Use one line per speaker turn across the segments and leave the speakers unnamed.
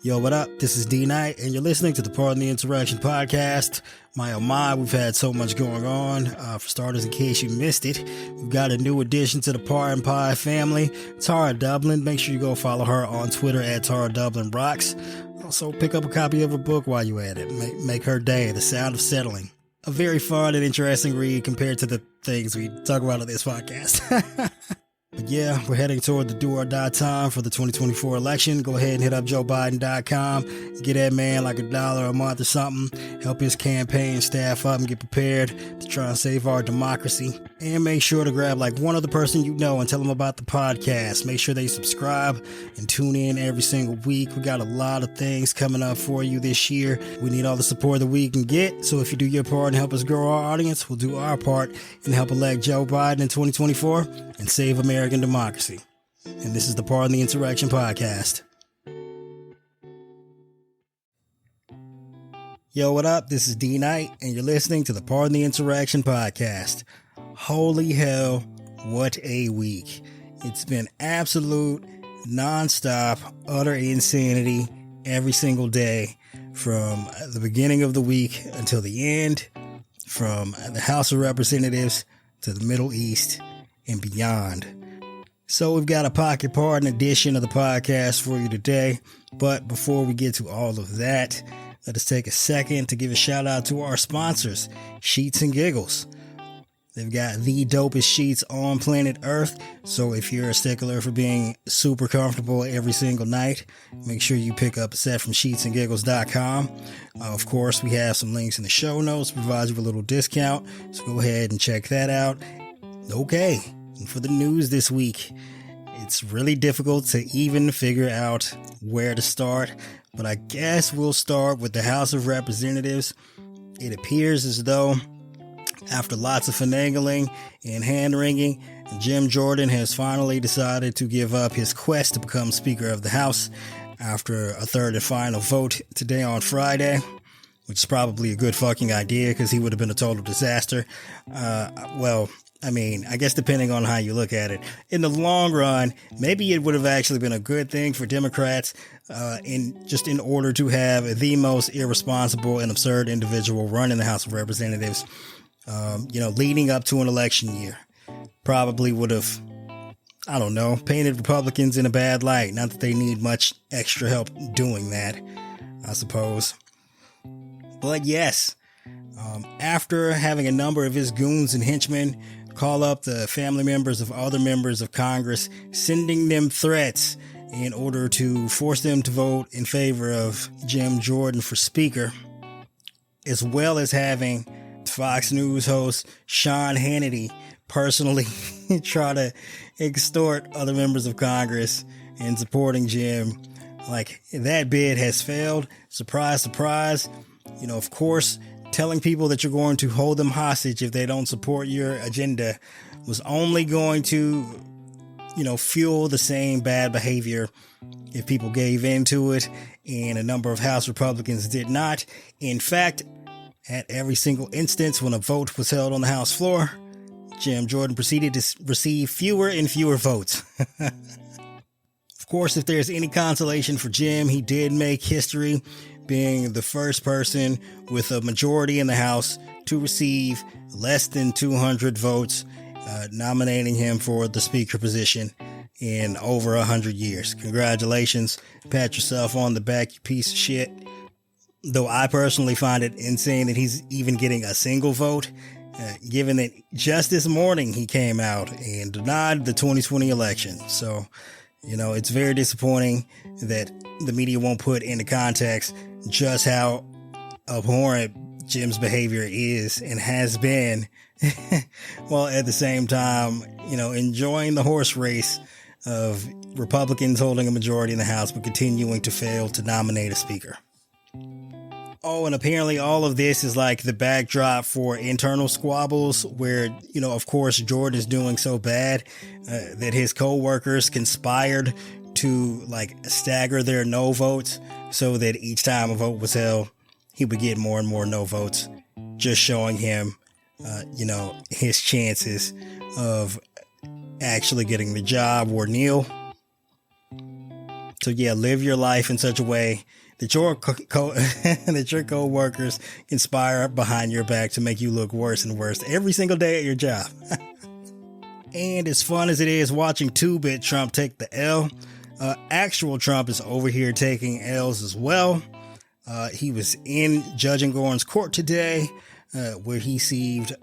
Yo, what up? This is D Knight, and you're listening to the Pardon the Interaction podcast. Oh my, we've had so much going on. For starters, in case you missed it, we've got a new addition to the Pardon Pie family, Tara Dublin. Make sure you go follow her on Twitter at Tara Dublin Rocks. Also, pick up a copy of her book while you're at it. Make her day, The Sound of Settling. A very fun and interesting read compared to the things we talk about on this podcast. But yeah, we're heading toward the do or die time for the 2024 election. Go ahead and hit up JoeBiden.com. Get that man like $1 a month or something. Help his campaign staff up and get prepared to try and save our democracy. And make sure to grab like one other person you know and tell them about the podcast. Make sure they subscribe and tune in every single week. We got a lot of things coming up for you this year. We need all the support that we can get. So if you do your part and help us grow our audience, we'll do our part and help elect Joe Biden in 2024 and save American democracy. And this is the Pardon the Interaction podcast. Yo, what up? This is D Knight, and you're listening to the Pardon the Interaction podcast. Holy hell, what a week. It's been absolute, non-stop, utter insanity every single day from the beginning of the week until the end, from the House of Representatives to the Middle East and beyond. So we've got a pocket pardon edition of the podcast for you today. But before we get to all of that, let us take a second to give a shout out to our sponsors, Sheets and Giggles. They've got the dopest sheets on planet Earth. So if you're a stickler for being super comfortable every single night, make sure you pick up a set from sheetsandgiggles.com. Of course, we have some links in the show notes to provide you with a little discount. So go ahead and check that out. Okay. For the news this week, it's really difficult to even figure out where to start, but I guess we'll start with the House of Representatives. It appears as though, after lots of finagling and hand-wringing, Jim Jordan has finally decided to give up his quest to become Speaker of the House after a third and final vote today on Friday, which is probably a good fucking idea because he would have been a total disaster. I guess depending on how you look at it, in the long run, maybe it would have actually been a good thing for Democrats in order to have the most irresponsible and absurd individual run in the House of Representatives, leading up to an election year. Probably would have, painted Republicans in a bad light. Not that they need much extra help doing that, I suppose. But yes, after having a number of his goons and henchmen call up the family members of other members of Congress, sending them threats in order to force them to vote in favor of Jim Jordan for Speaker, as well as having Fox News host Sean Hannity personally try to extort other members of Congress in supporting Jim. Like, that bid has failed. Surprise, surprise. Of course, telling people that you're going to hold them hostage if they don't support your agenda was only going to, fuel the same bad behavior if people gave into it, and a number of House Republicans did not. In fact, at every single instance when a vote was held on the House floor, Jim Jordan proceeded to receive fewer and fewer votes. Of course, if there's any consolation for Jim, he did make history, being the first person with a majority in the House to receive less than 200 votes, nominating him for the Speaker position in over 100 years. Congratulations. Pat yourself on the back, you piece of shit. Though I personally find it insane that he's even getting a single vote, given that just this morning he came out and denied the 2020 election. So, it's very disappointing that the media won't put into context just how abhorrent Jim's behavior is and has been, while at the same time, enjoying the horse race of Republicans holding a majority in the House but continuing to fail to nominate a speaker. Oh, and apparently all of this is like the backdrop for internal squabbles where, of course, Jordan is doing so bad that his co-workers conspired to stagger their no votes so that each time a vote was held, he would get more and more no votes, just showing him, his chances of actually getting the job were nil. So yeah, live your life in such a way that your that your co-workers conspire behind your back to make you look worse and worse every single day at your job. And as fun as it is watching 2-bit Trump take the L, actual Trump is over here taking L's as well. He was in Judge Engoron's court today, where he received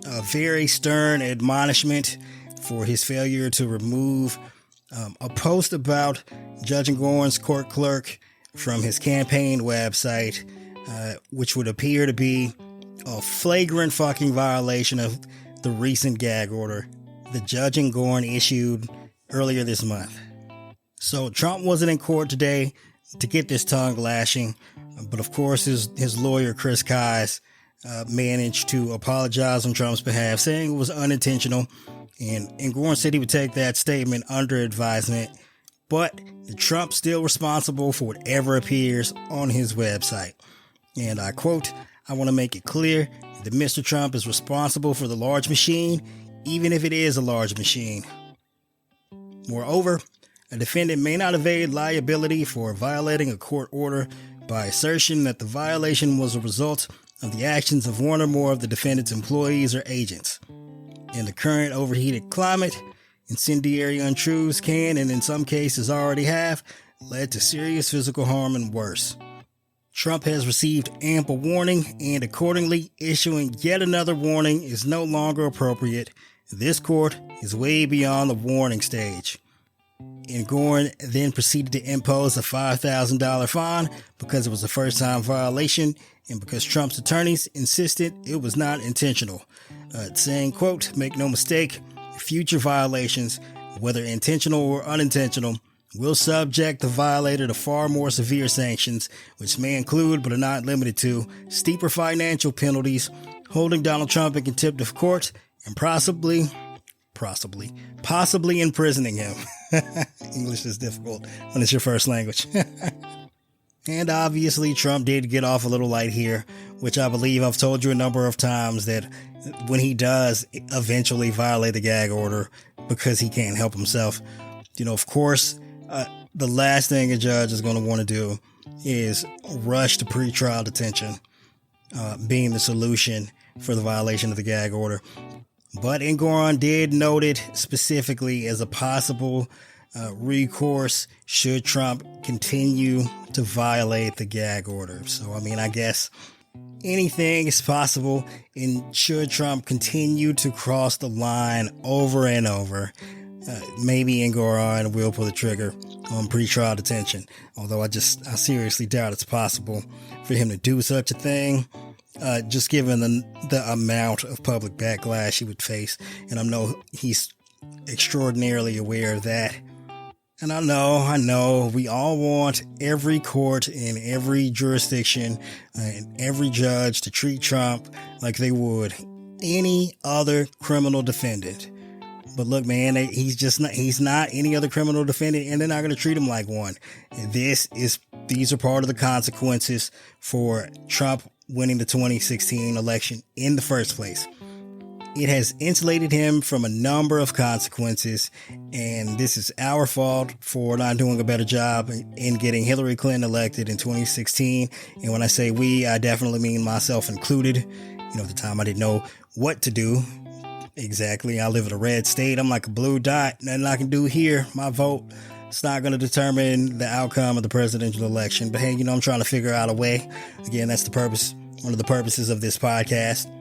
a very stern admonishment for his failure to remove a post about Judge Engoron's court clerk from his campaign website, which would appear to be a flagrant fucking violation of the recent gag order that Judge Engoron issued earlier this month. So Trump wasn't in court today to get this tongue lashing, but of course his lawyer Chris Kise managed to apologize on Trump's behalf, saying it was unintentional, and Engoron said he would take that statement under advisement, but Trump's still responsible for whatever appears on his website. And I quote, "I want to make it clear that Mr. Trump is responsible for the large machine, even if it is a large machine. Moreover, a defendant may not evade liability for violating a court order by assertion that the violation was a result of the actions of one or more of the defendant's employees or agents. In the current overheated climate, incendiary untruths can, and in some cases already have, led to serious physical harm and worse. Trump has received ample warning, and accordingly, issuing yet another warning is no longer appropriate. This court is way beyond the warning stage." Engoron then proceeded to impose a $5,000 fine because it was a first-time violation and because Trump's attorneys insisted it was not intentional, saying, quote, "Make no mistake, future violations, whether intentional or unintentional, will subject the violator to far more severe sanctions, which may include, but are not limited to, steeper financial penalties, holding Donald Trump in contempt of court, and possibly imprisoning him." English is difficult when it's your first language. And obviously Trump did get off a little light here, which I believe I've told you a number of times that when he does eventually violate the gag order because he can't help himself, of course, the last thing a judge is going to want to do is rush to pretrial detention, being the solution for the violation of the gag order. But Engoron did note it specifically as a possible recourse should Trump continue to violate the gag order. So, I guess anything is possible, and should Trump continue to cross the line over and over, maybe Engoron will pull the trigger on pretrial detention. Although I seriously doubt it's possible for him to do such a thing. Just given the amount of public backlash he would face. And I know he's extraordinarily aware of that. And I know, we all want every court in every jurisdiction and every judge to treat Trump like they would any other criminal defendant. But look, man, he's not any other criminal defendant, and they're not going to treat him like one. And these are part of the consequences for Trump winning the 2016 election in the first place. It has insulated him from a number of consequences, and this is our fault for not doing a better job in getting Hillary Clinton elected in 2016. And when I say we, I definitely mean myself included. At the time I didn't know what to do. Exactly. I live in a red state. I'm like a blue dot. Nothing I can do here. My vote, it's not going to determine the outcome of the presidential election. But hey, I'm trying to figure out a way. Again, that's the purpose, one of the purposes of this podcast.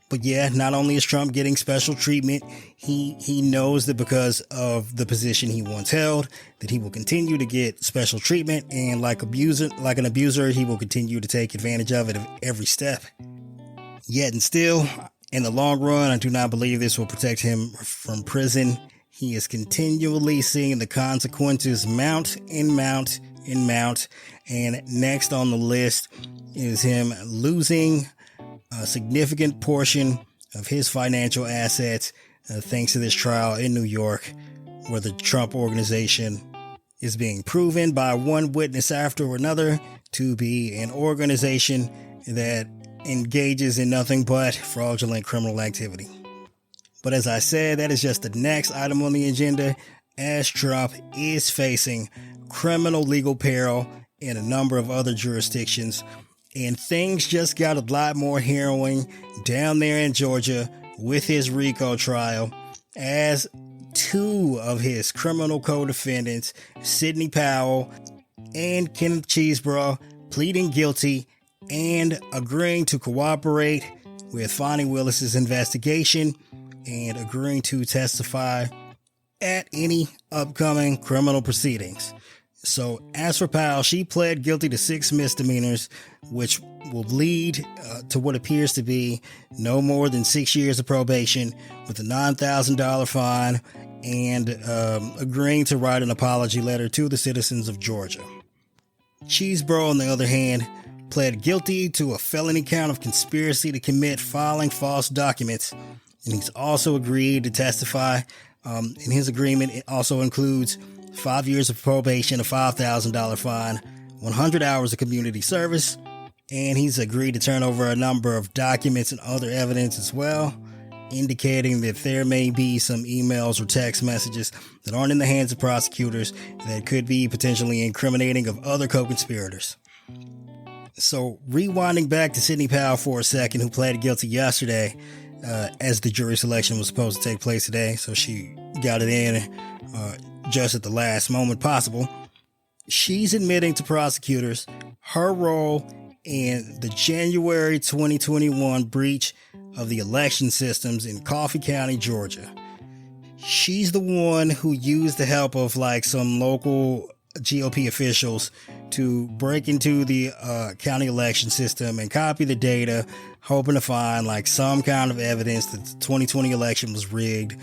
But yeah, not only is Trump getting special treatment, he knows that because of the position he once held, that he will continue to get special treatment, and like an abuser, he will continue to take advantage of it at every step. Yet and still, in the long run, I do not believe this will protect him from prison. He is continually seeing the consequences mount and mount and mount. And next on the list is him losing a significant portion of his financial assets thanks to this trial in New York, where the Trump organization is being proven by one witness after another to be an organization that engages in nothing but fraudulent criminal activity. But as I said, that is just the next item on the agenda, as Trump is facing criminal legal peril in a number of other jurisdictions. And things just got a lot more harrowing down there in Georgia with his RICO trial, as two of his criminal co-defendants, Sidney Powell and Kenneth Chesebro, pleading guilty and agreeing to cooperate with Fonnie Willis's investigation and agreeing to testify at any upcoming criminal proceedings. So as for Powell, she pled guilty to 6 misdemeanors, which will lead to what appears to be no more than 6 years of probation with a $9,000 fine and agreeing to write an apology letter to the citizens of Georgia. Cheesebro, on the other hand, pled guilty to a felony count of conspiracy to commit filing false documents, and he's also agreed to testify. In his agreement, it also includes 5 years of probation, a $5,000 fine, 100 hours of community service, and he's agreed to turn over a number of documents and other evidence as well, indicating that there may be some emails or text messages that aren't in the hands of prosecutors that could be potentially incriminating of other co-conspirators. So, rewinding back to Sidney Powell for a second, who pled guilty yesterday, as the jury selection was supposed to take place today, so she got it in just at the last moment possible. She's admitting to prosecutors her role in the January 2021 breach of the election systems in Coffee County, Georgia. She's the one who used the help of some local GOP officials to break into the county election system and copy the data, hoping to find some kind of evidence that the 2020 election was rigged,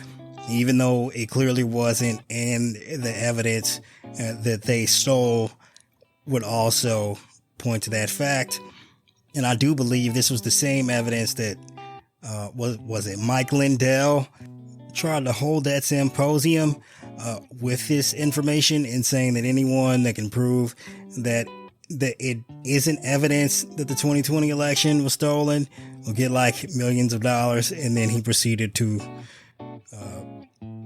even though it clearly wasn't, and the evidence that they stole would also point to that fact. And I do believe this was the same evidence that was it Mike Lindell tried to hold that symposium with this information and saying that anyone that can prove that it isn't evidence that the 2020 election was stolen will get millions of dollars. And then he proceeded to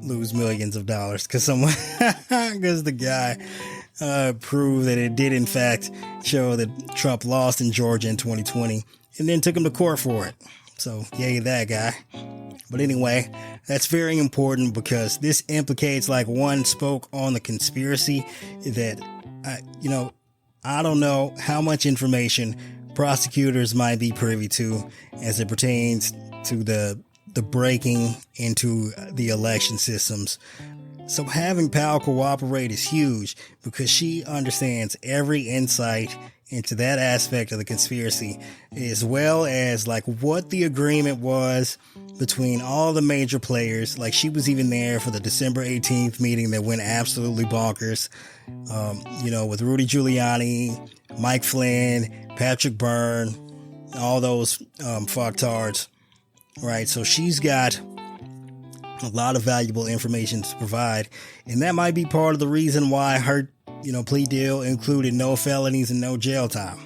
lose millions of dollars because the guy proved that it did in fact show that Trump lost in Georgia in 2020 and then took him to court for it. So yay, that guy. But anyway, that's very important because this implicates one spoke on the conspiracy that, I don't know how much information prosecutors might be privy to as it pertains to the breaking into the election systems. So having Powell cooperate is huge because she understands every insight into that aspect of the conspiracy, as well as what the agreement was between all the major players. She was even there for the December 18th meeting that went absolutely bonkers, with Rudy Giuliani, Mike Flynn, Patrick Byrne, all those fucktards, right? So she's got a lot of valuable information to provide, and that might be part of the reason why her plea deal included no felonies and no jail time.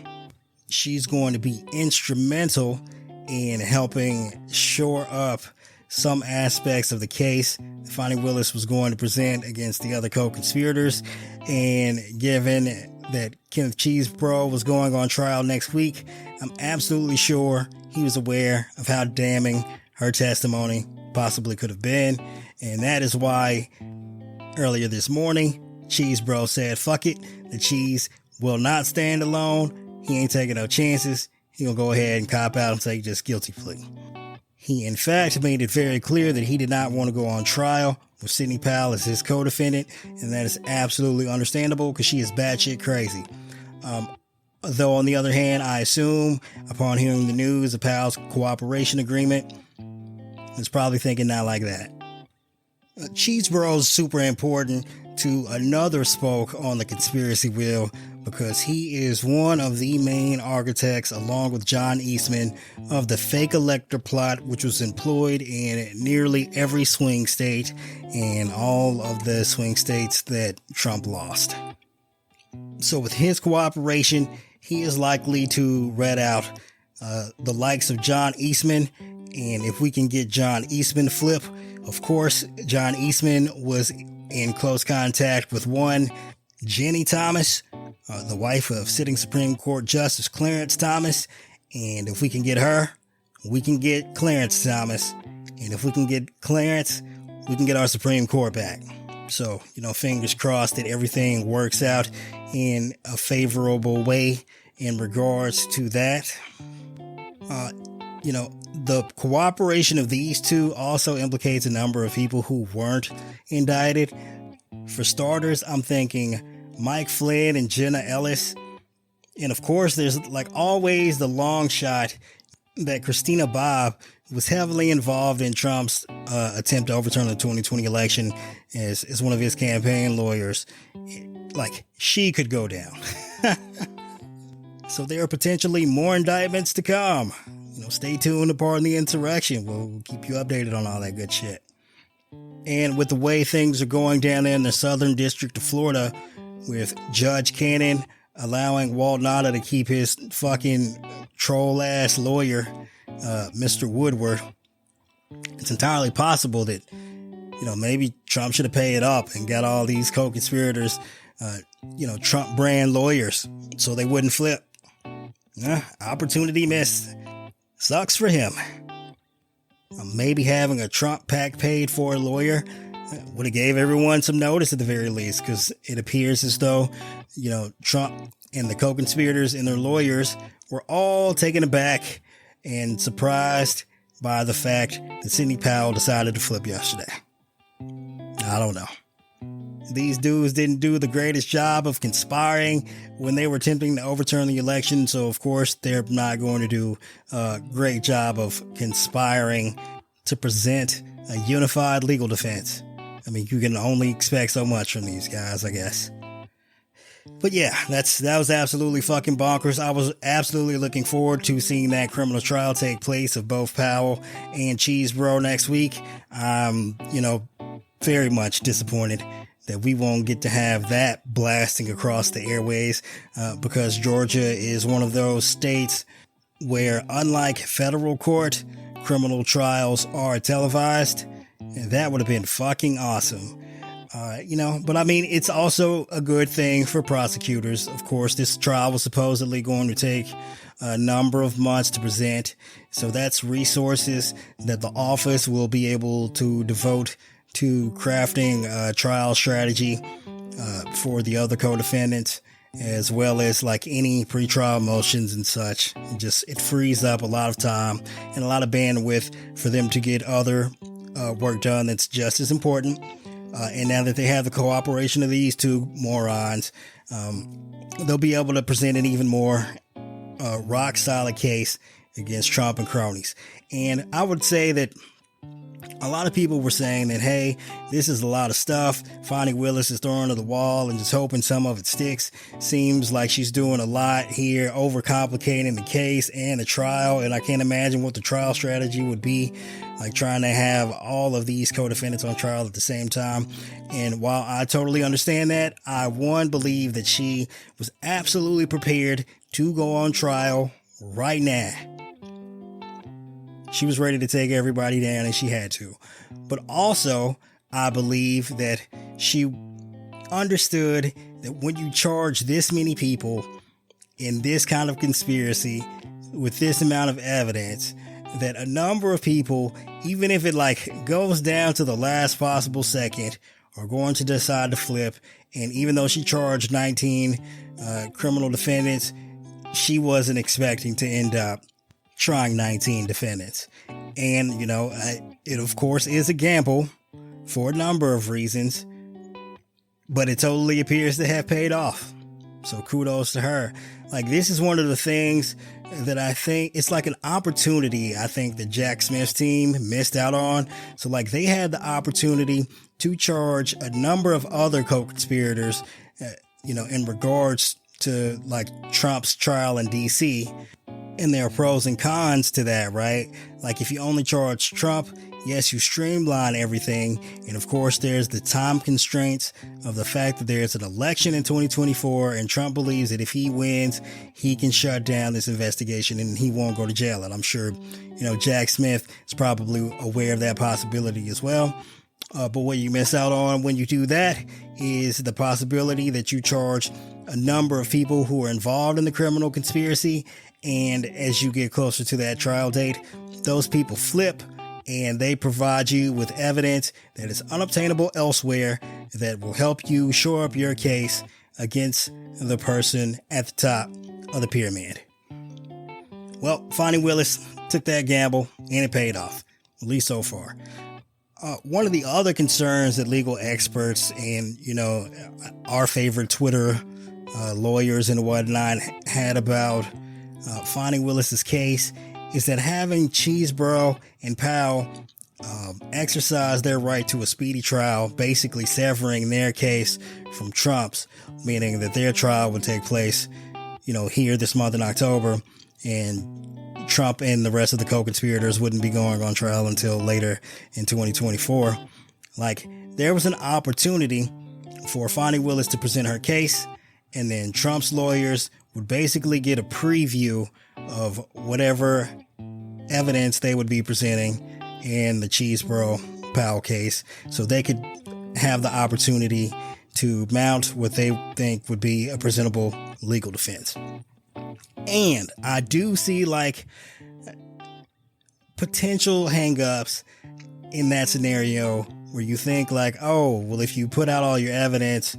She's going to be instrumental in helping shore up some aspects of the case that Fonnie Willis was going to present against the other co-conspirators. And given that Kenneth Cheesebro was going on trial next week, I'm absolutely sure he was aware of how damning her testimony possibly could have been. And that is why earlier this morning, Cheesebro said, fuck it, the Cheese will not stand alone. He ain't taking no chances. He gonna go ahead and cop out and take just guilty plea. He in fact made it very clear that he did not want to go on trial with Sidney Powell as his co-defendant, and that is absolutely understandable because she is batshit crazy. Though on the other hand, I assume upon hearing the news of Powell's cooperation agreement, is probably thinking not like that. Cheesebro is super important to another spoke on the conspiracy wheel because he is one of the main architects, along with John Eastman, of the fake elector plot, which was employed in nearly every swing state and all of the swing states that Trump lost. So with his cooperation, he is likely to rat out the likes of John Eastman. And if we can get John Eastman flip, of course, John Eastman was in close contact with one Jenny Thomas, the wife of sitting Supreme Court Justice Clarence Thomas. And if we can get her, we can get Clarence Thomas. And if we can get Clarence, we can get our Supreme Court back. So, fingers crossed that everything works out in a favorable way in regards to that. The cooperation of these two also implicates a number of people who weren't indicted. For starters, I'm thinking Mike Flynn and Jenna Ellis. And of course, there's like always the long shot that Christina Bobb was heavily involved in Trump's attempt to overturn the 2020 election as one of his campaign lawyers. Like, she could go down. So there are potentially more indictments to come. Stay tuned to Pardon the Insurrection. We'll keep you updated on all that good shit. And with the way things are going down there in the Southern District of Florida, with Judge Cannon allowing Walt Nauta to keep his fucking troll-ass lawyer, Mr. Woodward, it's entirely possible that, maybe Trump should have paid up and got all these co-conspirators, Trump brand lawyers so they wouldn't flip. Opportunity missed. Sucks for him. Maybe having a Trump PAC paid for lawyer would have gave everyone some notice at the very least, because it appears as though, Trump and the co-conspirators and their lawyers were all taken aback and surprised by the fact that Sidney Powell decided to flip yesterday. I don't know. These dudes didn't do the greatest job of conspiring when they were attempting to overturn the election, so of course they're not going to do a great job of conspiring to present a unified legal defense. I mean, you can only expect so much from these guys, I guess. But yeah, that was absolutely fucking bonkers. I was absolutely looking forward to seeing that criminal trial take place of both Powell and Cheesebro next week. I'm, very much disappointed that we won't get to have that blasting across the airways, because Georgia is one of those states where, unlike federal court, criminal trials are televised, and that would have been fucking awesome. But I mean, it's also a good thing for prosecutors. Of course, this trial was supposedly going to take a number of months to present, so that's resources that the office will be able to devote to crafting a trial strategy for the other co-defendants, as well as like any pretrial motions and such. It frees up a lot of time and a lot of bandwidth for them to get other work done that's just as important. And now that they have the cooperation of these two morons, they'll be able to present an even more rock solid case against Trump and cronies. And I would say that a lot of people were saying that, hey, this is a lot of stuff. Fonnie Willis is throwing to the wall and just hoping some of it sticks. Seems like she's doing a lot here, overcomplicating the case and the trial. And I can't imagine what the trial strategy would be, like trying to have all of these co-defendants on trial at the same time. And while I totally understand that, I believe that she was absolutely prepared to go on trial right now. She was ready to take everybody down, and she had to. But also, I believe that she understood that when you charge this many people in this kind of conspiracy with this amount of evidence, that a number of people, even if it goes down to the last possible second, are going to decide to flip. And even though she charged 19 criminal defendants, she wasn't expecting to end up trying 19 defendants. And, it of course is a gamble for a number of reasons, but it totally appears to have paid off. So kudos to her. This is one of the things that I think it's like an opportunity I think that Jack Smith's team missed out on. So they had the opportunity to charge a number of other co-conspirators, in regards to Trump's trial in DC. And there are pros and cons to that, right? If you only charge Trump, yes, you streamline everything. And of course, there's the time constraints of the fact that there's an election in 2024, and Trump believes that if he wins, he can shut down this investigation and he won't go to jail. And I'm sure, Jack Smith is probably aware of that possibility as well. But what you miss out on when you do that is the possibility that you charge a number of people who are involved in the criminal conspiracy. And as you get closer to that trial date, those people flip and they provide you with evidence that is unobtainable elsewhere that will help you shore up your case against the person at the top of the pyramid. Well, Fani Willis took that gamble and it paid off, at least so far. One of the other concerns that legal experts and, our favorite Twitter lawyers and whatnot had about Fani Willis's case is that having Cheesebro and Powell exercise their right to a speedy trial, basically severing their case from Trump's, meaning that their trial would take place, here this month in October, and Trump and the rest of the co-conspirators wouldn't be going on trial until later in 2024. There was an opportunity for Fani Willis to present her case, and then Trump's lawyers would basically get a preview of whatever evidence they would be presenting in the Chesebro Powell case, so they could have the opportunity to mount what they think would be a presentable legal defense. And I do see potential hangups in that scenario where you think if you put out all your evidence,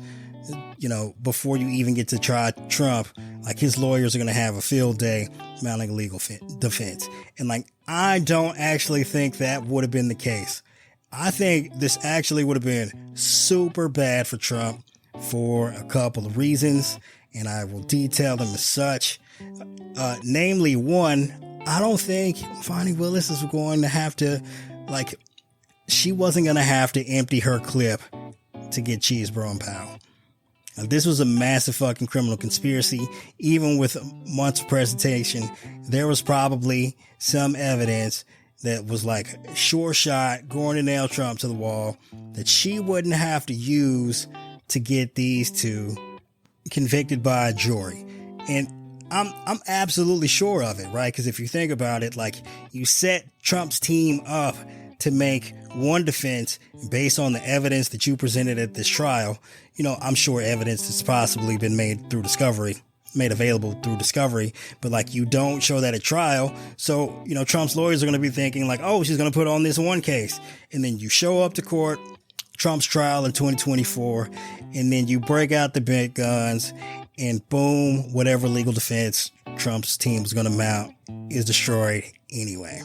before you even get to try Trump, his lawyers are going to have a field day mounting a legal defense. And I don't actually think that would have been the case. I think this actually would have been super bad for Trump for a couple of reasons, and I will detail them as such. Namely, one, I don't think Fani Willis is going to have to, she wasn't going to have to empty her clip to get Chesebro and Powell. This was a massive fucking criminal conspiracy. Even with months of presentation, there was probably some evidence that was sure shot, going to nail Trump to the wall, that she wouldn't have to use to get these two convicted by a jury. And I'm absolutely sure of it, right? Because if you think about it, you set Trump's team up to make one defense based on the evidence that you presented at this trial. I'm sure evidence that's possibly been made available through discovery, but you don't show that at trial. So, Trump's lawyers are going to be thinking she's going to put on this one case. And then you show up to court, Trump's trial in 2024, and then you break out the big guns and boom, whatever legal defense Trump's team is going to mount is destroyed anyway.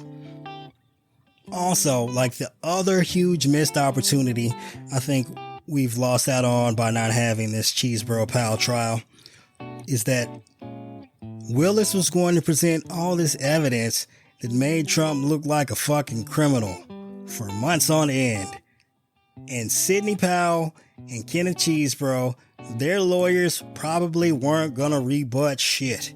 Also, the other huge missed opportunity I think we've lost out on by not having this Chesebro Powell trial is that Willis was going to present all this evidence that made Trump look like a fucking criminal for months on end. And Sidney Powell and Kenneth Chesebro, their lawyers probably weren't gonna rebut shit.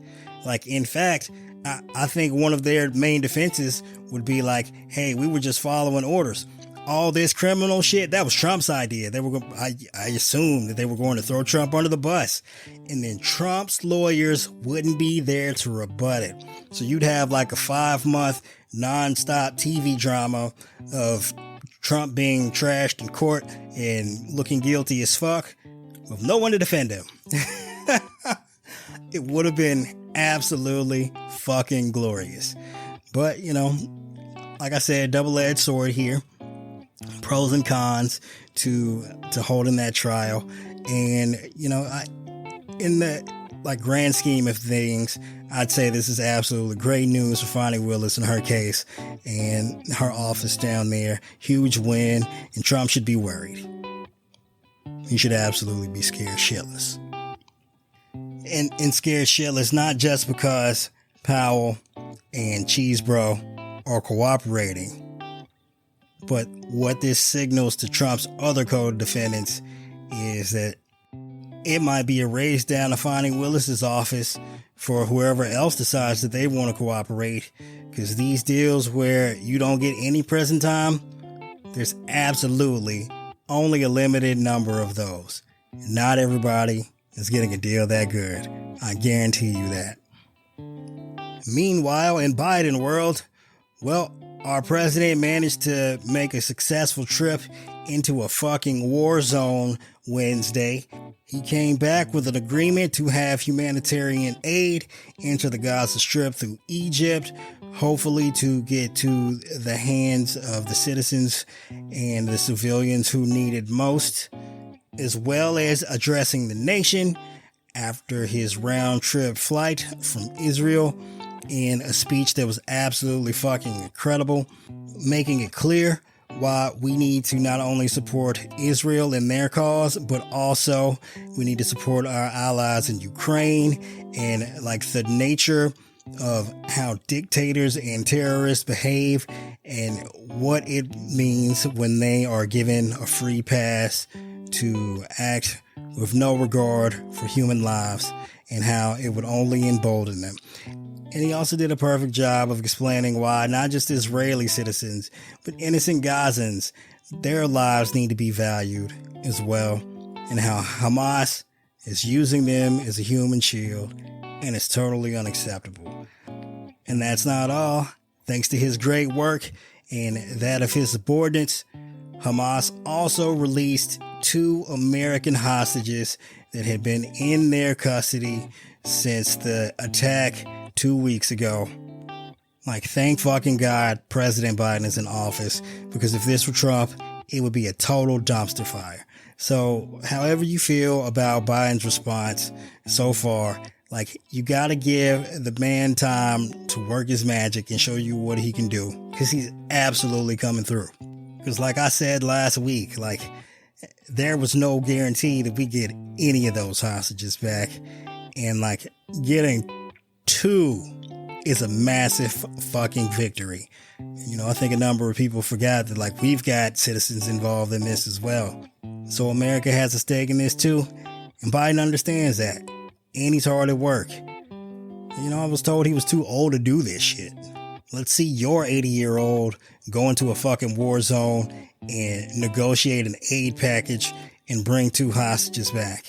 In fact, I think one of their main defenses would be hey, we were just following orders. All this criminal shit, that was Trump's idea. I assumed that they were going to throw Trump under the bus. And then Trump's lawyers wouldn't be there to rebut it. So you'd have a 5-month nonstop TV drama of Trump being trashed in court and looking guilty as fuck with no one to defend him. It would have been absolutely fucking glorious. But, like I said, double-edged sword here. Pros and cons to holding that trial. And, in the grand scheme of things, I'd say this is absolutely great news for Fani Willis and her case and her office down there. Huge win, and Trump should be worried. He should absolutely be scared shitless. And scared shitless not just because Powell and Chesebro are cooperating, but what this signals to Trump's other co-defendants is that it might be a race down to Fani Willis's office for whoever else decides that they want to cooperate. Because these deals where you don't get any prison time, there's absolutely only a limited number of those. Not everybody is getting a deal that good. I guarantee you that. Meanwhile, in Biden world, well, our president managed to make a successful trip into a fucking war zone Wednesday. He came back with an agreement to have humanitarian aid enter the Gaza Strip through Egypt, hopefully to get to the hands of the citizens and the civilians who need it most, as well as addressing the nation after his round-trip flight from Israel in a speech that was absolutely fucking incredible, making it clear why we need to not only support Israel in their cause, but also we need to support our allies in Ukraine, and like the nature of how dictators and terrorists behave and what it means when they are given a free pass to act with no regard for human lives, and how it would only embolden them. And he also did a perfect job of explaining why not just Israeli citizens, but innocent Gazans, their lives need to be valued as well, and how Hamas is using them as a human shield, and it's totally unacceptable. And that's not all. Thanks to his great work and that of his subordinates, Hamas also released 2 American hostages that had been in their custody since the attack 2 weeks ago. Like, thank fucking God President Biden is in office, because if this were Trump, it would be a total dumpster fire. So, however you feel about Biden's response so far, like, you gotta give the man time to work his magic and show you what he can do, because he's absolutely coming through. Because like I said last week, like, there was no guarantee that we get any of those hostages back. And like, getting 2 is a massive fucking victory. You know, I think a number of people forgot that like we've got citizens involved in this as well. So America has a stake in this too. And Biden understands that. And he's hard at work. You know, I was told he was too old to do this shit. Let's see your 80-year-old go into a fucking war zone and negotiate an aid package and bring 2 hostages back.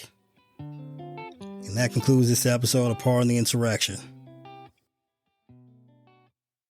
And that concludes this episode of Pardon the Insurrection.